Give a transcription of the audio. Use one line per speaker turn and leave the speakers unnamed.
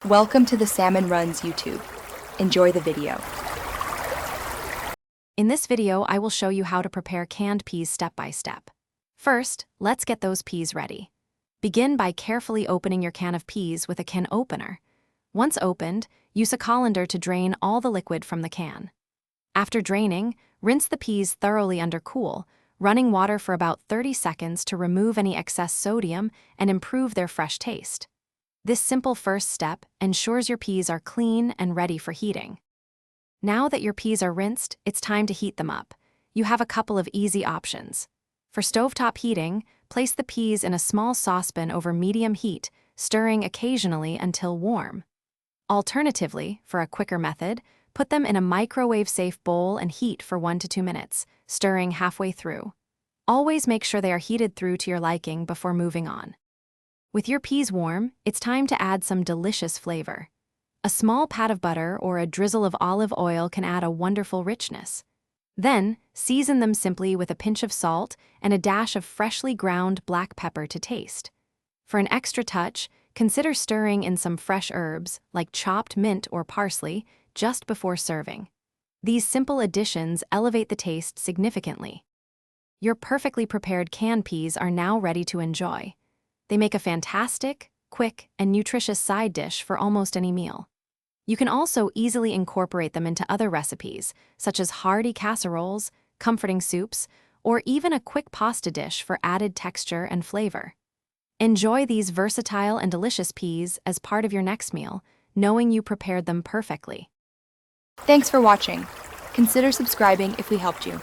Welcome to the Salmon Runs YouTube. Enjoy the video.
In this video, I will show you how to prepare canned peas step by step. First, let's get those peas ready. Begin by carefully opening your can of peas with a can opener. Once opened, use a colander to drain all the liquid from the can. After draining, rinse the peas thoroughly under cool, running water for about 30 seconds to remove any excess sodium and improve their fresh taste. This simple first step ensures your peas are clean and ready for heating. Now that your peas are rinsed, it's time to heat them up. You have a couple of easy options. For stovetop heating, place the peas in a small saucepan over medium heat, stirring occasionally until warm. Alternatively, for a quicker method, put them in a microwave-safe bowl and heat for 1 to 2 minutes, stirring halfway through. Always make sure they are heated through to your liking before moving on. With your peas warm, it's time to add some delicious flavor. A small pat of butter or a drizzle of olive oil can add a wonderful richness. Then, season them simply with a pinch of salt and a dash of freshly ground black pepper to taste. For an extra touch, consider stirring in some fresh herbs, like chopped mint or parsley, just before serving. These simple additions elevate the taste significantly. Your perfectly prepared canned peas are now ready to enjoy. They make a fantastic, quick, and nutritious side dish for almost any meal. You can also easily incorporate them into other recipes, such as hearty casseroles, comforting soups, or even a quick pasta dish for added texture and flavor. Enjoy these versatile and delicious peas as part of your next meal, knowing you prepared them perfectly.
Thanks for watching. Consider subscribing if we helped you.